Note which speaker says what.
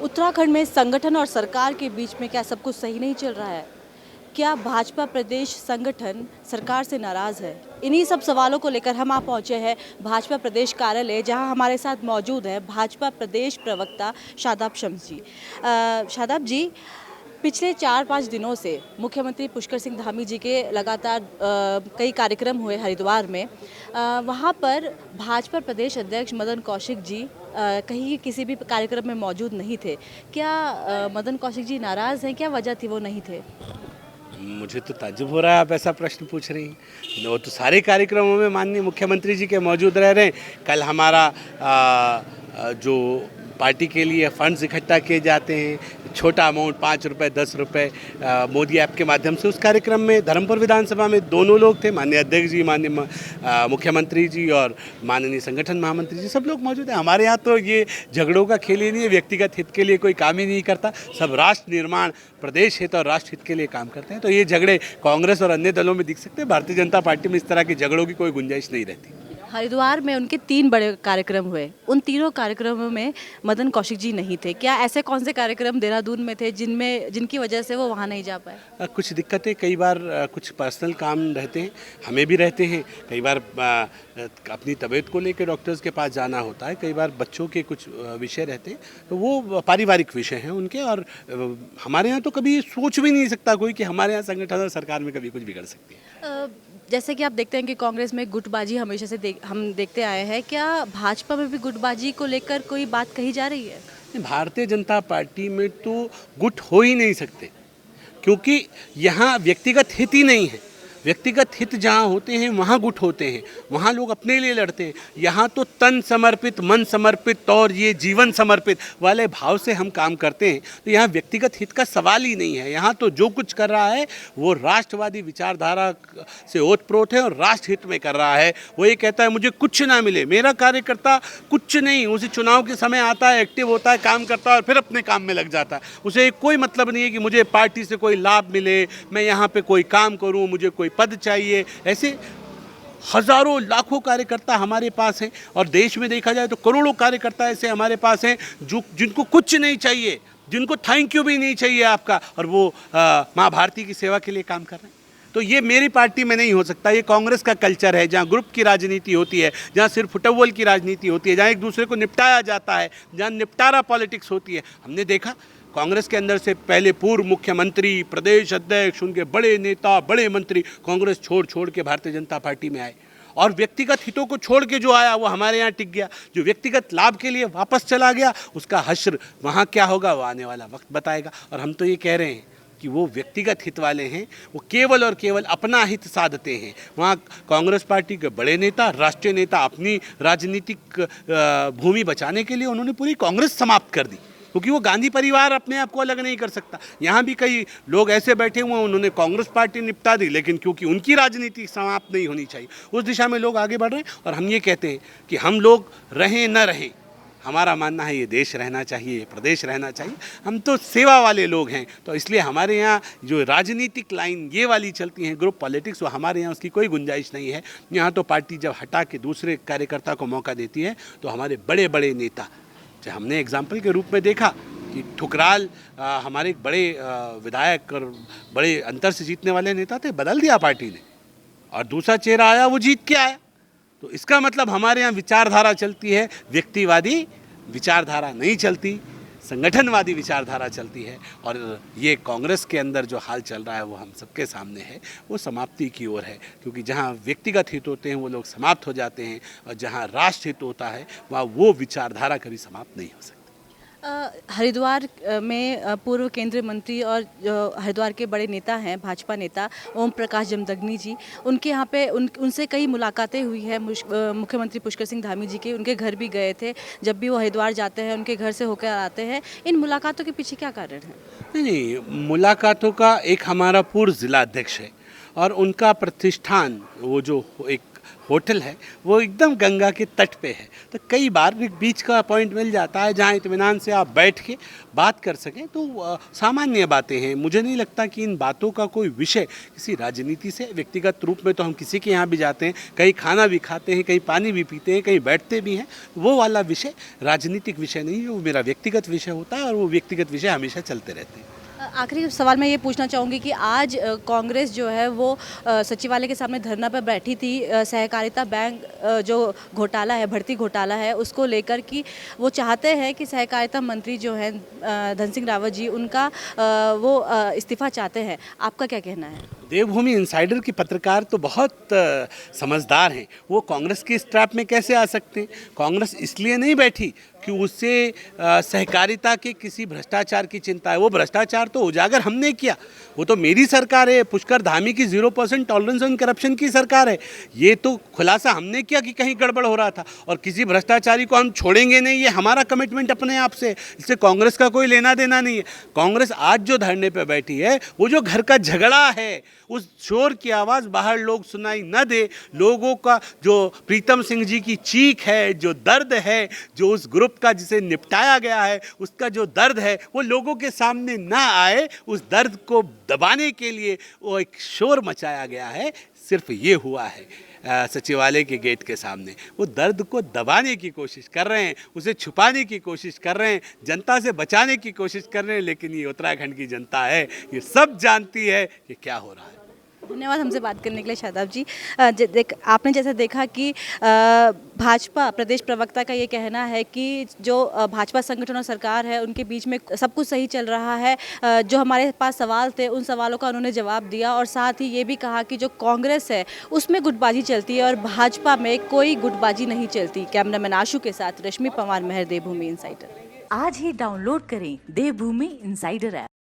Speaker 1: उत्तराखंड में संगठन और सरकार के बीच में क्या सब कुछ सही नहीं चल रहा है? क्या भाजपा प्रदेश संगठन सरकार से नाराज़ है? इन्हीं सब सवालों को लेकर हम आप पहुंचे हैं भाजपा प्रदेश कार्यालय, जहां हमारे साथ मौजूद है भाजपा प्रदेश प्रवक्ता शादाब शम्स जी। शादाब जी, पिछले 4-5 दिनों से मुख्यमंत्री पुष्कर सिंह धामी जी के लगातार कई कार्यक्रम हुए हरिद्वार में। वहाँ पर भाजपा प्रदेश अध्यक्ष मदन कौशिक जी कहीं किसी भी कार्यक्रम में मौजूद नहीं थे। क्या मदन कौशिक जी नाराज़ हैं? क्या वजह थी वो नहीं थे?
Speaker 2: मुझे तो ताज्जुब हो रहा है आप ऐसा प्रश्न पूछ रही हैं। वो तो सारे कार्यक्रमों में माननीय मुख्यमंत्री जी के मौजूद रह रहे हैं। कल हमारा जो पार्टी के लिए फंड्स इकट्ठा किए जाते हैं, छोटा अमाउंट 5 रुपये 10 रुपये मोदी ऐप के माध्यम से, उस कार्यक्रम में धर्मपुर विधानसभा में दोनों लोग थे, माननीय अध्यक्ष जी, माननीय मुख्यमंत्री जी और माननीय संगठन महामंत्री जी, सब लोग मौजूद हैं। हमारे यहाँ तो ये झगड़ों का खेल ही नहीं है, व्यक्तिगत हित के लिए कोई काम ही नहीं करता, सब राष्ट्र निर्माण, प्रदेश हित और राष्ट्र हित के लिए काम करते हैं। तो ये झगड़े कांग्रेस और अन्य दलों में दिख सकते हैं, भारतीय जनता पार्टी में इस तरह के झगड़ों की कोई गुंजाइश नहीं रहती।
Speaker 1: हरिद्वार में उनके 3 बड़े कार्यक्रम हुए, उन तीनों कार्यक्रमों में मदन कौशिक जी नहीं थे। क्या ऐसे कौन से कार्यक्रम देहरादून में थे जिनकी वजह से वो वहाँ नहीं जा पाए?
Speaker 2: कुछ दिक्कतें, कई बार कुछ पर्सनल काम रहते हैं, हमें भी रहते हैं, कई बार अपनी तबीयत को लेकर डॉक्टर्स के पास जाना होता है, कई बार बच्चों के कुछ विषय रहते हैं, तो वो पारिवारिक विषय हैं उनके। और हमारे यहाँ तो कभी सोच भी नहीं सकता कोई कि हमारे यहाँ संगठन और सरकार में कभी कुछ बिगड़ सकती है।
Speaker 1: जैसे कि आप देखते हैं कि कांग्रेस में गुटबाजी हमेशा से हम देखते आए हैं। क्या भाजपा में भी गुटबाजी को लेकर कोई बात कही जा रही है?
Speaker 2: भारतीय जनता पार्टी में तो गुट हो ही नहीं सकते, क्योंकि यहाँ व्यक्तिगत हित ही नहीं है। व्यक्तिगत हित जहाँ होते हैं वहाँ गुट होते हैं, वहाँ लोग अपने लिए लड़ते हैं। यहाँ तो तन समर्पित, मन समर्पित और ये जीवन समर्पित वाले भाव से हम काम करते हैं, तो यहाँ व्यक्तिगत हित का सवाल ही नहीं है। यहाँ तो जो कुछ कर रहा है वो राष्ट्रवादी विचारधारा से ओतप्रोत है और राष्ट्र हित में कर रहा है। वो ये कहता है मुझे कुछ ना मिले, मेरा कार्यकर्ता कुछ नहीं, उसे चुनाव के समय आता है, एक्टिव होता है, काम करता है और फिर अपने काम में लग जाता है। उसे कोई मतलब नहीं है कि मुझे पार्टी से कोई लाभ मिले, मैं यहाँ पे कोई काम करूँ, मुझे कोई पद चाहिए। ऐसे हजारों लाखों कार्यकर्ता हमारे पास हैं और देश में देखा जाए तो करोड़ों कार्यकर्ता ऐसे हमारे पास हैं जो जिनको कुछ नहीं चाहिए, जिनको थैंक यू भी नहीं चाहिए आपका, और वो माँ भारती की सेवा के लिए काम कर रहे हैं। तो ये मेरी पार्टी में नहीं हो सकता। ये कांग्रेस का कल्चर है, जहाँ ग्रुप की राजनीति होती है, जहाँ सिर्फ फुटबॉल की राजनीति होती है, जहाँ एक दूसरे को निपटाया जाता है, जहाँ निपटारा पॉलिटिक्स होती है। हमने देखा कांग्रेस के अंदर से पहले पूर्व मुख्यमंत्री, प्रदेश अध्यक्ष, उनके बड़े नेता, बड़े मंत्री कांग्रेस छोड़ के भारतीय जनता पार्टी में आए, और व्यक्तिगत हितों को छोड़ के जो आया वो हमारे यहाँ टिक गया। जो व्यक्तिगत लाभ के लिए वापस चला गया, उसका हश्र वहाँ क्या होगा वो आने वाला वक्त बताएगा। और हम तो ये कह रहे हैं कि वो व्यक्तिगत हित वाले हैं, वो केवल और केवल अपना हित साधते हैं। वहाँ कांग्रेस पार्टी के बड़े नेता, राष्ट्रीय नेता अपनी राजनीतिक भूमि बचाने के लिए उन्होंने पूरी कांग्रेस समाप्त कर दी, क्योंकि वो गांधी परिवार अपने आप को अलग नहीं कर सकता। यहाँ भी कई लोग ऐसे बैठे हुए हैं, उन्होंने कांग्रेस पार्टी निपटा दी, लेकिन क्योंकि उनकी राजनीति समाप्त नहीं होनी चाहिए, उस दिशा में लोग आगे बढ़ रहे हैं। और हम ये कहते हैं कि हम लोग रहें न रहें, हमारा मानना है ये देश रहना चाहिए, ये प्रदेश रहना चाहिए। हम तो सेवा वाले लोग हैं, तो इसलिए हमारे यहाँ जो राजनीतिक लाइन ये वाली चलती हैं, ग्रुप पॉलिटिक्स, वो हमारे यहाँ उसकी कोई गुंजाइश नहीं है। यहाँ तो पार्टी जब हटा के दूसरे कार्यकर्ता को मौका देती है, तो हमारे बड़े बड़े नेता, हमने एग्जाम्पल के रूप में देखा कि ठुकराल हमारे एक बड़े विधायक और बड़े अंतर से जीतने वाले नेता थे, बदल दिया पार्टी ने, और दूसरा चेहरा आया, वो जीत के आया। तो इसका मतलब हमारे यहाँ विचारधारा चलती है, व्यक्तिवादी विचारधारा नहीं चलती, संगठनवादी विचारधारा चलती है। और ये कांग्रेस के अंदर जो हाल चल रहा है वो हम सबके सामने है, वो समाप्ति की ओर है, क्योंकि जहाँ व्यक्तिगत हित होते हैं वो लोग समाप्त हो जाते हैं, और जहाँ राष्ट्र हित होता है वहाँ वो विचारधारा कभी समाप्त नहीं हो सकती।
Speaker 1: हरिद्वार में पूर्व केंद्रीय मंत्री और जो हरिद्वार के बड़े नेता हैं, भाजपा नेता ओम प्रकाश जमदग्नि जी, उनके यहाँ पे उनसे कई मुलाकातें हुई है। मुख्यमंत्री पुष्कर सिंह धामी जी के उनके घर भी गए थे। जब भी वो हरिद्वार जाते हैं उनके घर से होकर आते हैं। इन मुलाकातों के पीछे क्या कारण है?
Speaker 2: नहीं, मुलाकातों का एक हमारा पूर्व जिला अध्यक्ष है और उनका प्रतिष्ठान, वो जो एक होटल है वो एकदम गंगा के तट पे है, तो कई बार एक बीच का पॉइंट मिल जाता है जहाँ इत्मीनान से आप बैठ के बात कर सकें, तो सामान्य बातें हैं। मुझे नहीं लगता कि इन बातों का कोई विषय किसी राजनीति से, व्यक्तिगत रूप में तो हम किसी के यहाँ भी जाते हैं, कहीं खाना भी खाते हैं, कहीं पानी भी पीते हैं, कहीं बैठते भी हैं, वो वाला विषय राजनीतिक विषय नहीं है, वो मेरा व्यक्तिगत विषय होता है और वो व्यक्तिगत विषय हमेशा चलते रहते हैं।
Speaker 1: आखिरी सवाल मैं ये पूछना चाहूँगी कि आज कांग्रेस जो है वो सचिवालय के सामने धरना पर बैठी थी सहकारिता बैंक जो घोटाला है, भर्ती घोटाला है, उसको लेकर कि वो चाहते हैं कि सहकारिता मंत्री जो हैं धन सिंह रावत जी, उनका वो इस्तीफा चाहते हैं। आपका क्या कहना है?
Speaker 2: देवभूमि इनसाइडर की पत्रकार तो बहुत समझदार हैं, वो कांग्रेस की इस ट्रैप में कैसे आ सकते हैं? कांग्रेस इसलिए नहीं बैठी कि उससे सहकारिता के किसी भ्रष्टाचार की चिंता है। वो भ्रष्टाचार तो उजागर हमने किया, वो तो मेरी सरकार है, पुष्कर धामी की 0% टॉलरेंस ऑन करप्शन की सरकार है। ये तो खुलासा हमने किया कि कहीं गड़बड़ हो रहा था, और किसी भ्रष्टाचारी को हम छोड़ेंगे नहीं, ये हमारा कमिटमेंट अपने आप से। इससे कांग्रेस का कोई लेना देना नहीं है। कांग्रेस आज जो धरने पर बैठी है, वो जो घर का झगड़ा है, उस शोर की आवाज़ बाहर लोग सुनाई न दे, लोगों का जो प्रीतम सिंह जी की चीख है, जो दर्द है, जो उस ग्रुप का जिसे निपटाया गया है उसका जो दर्द है, वो लोगों के सामने ना आए, उस दर्द को दबाने के लिए वो एक शोर मचाया गया है। सिर्फ ये हुआ है सचिवालय के गेट के सामने। वो दर्द को दबाने की कोशिश कर रहे हैं, उसे छुपाने की कोशिश कर रहे हैं, जनता से बचाने की कोशिश कर रहे हैं, लेकिन ये उत्तराखंड की जनता है, ये सब जानती है कि क्या हो रहा है।
Speaker 1: धन्यवाद हमसे बात करने के लिए शादाब जी। आपने जैसे देखा कि भाजपा प्रदेश प्रवक्ता का ये कहना है कि जो भाजपा संगठन और सरकार है उनके बीच में सब कुछ सही चल रहा है। जो हमारे पास सवाल थे उन सवालों का उन्होंने जवाब दिया, और साथ ही ये भी कहा कि जो कांग्रेस है उसमें गुटबाजी चलती है और भाजपा में कोई गुटबाजी नहीं चलती। कैमरामैन आशु के साथ रश्मि पवार, महर, देवभूमि इनसाइडर।
Speaker 3: आज ही डाउनलोड करें देवभूमि इनसाइडर ऐप।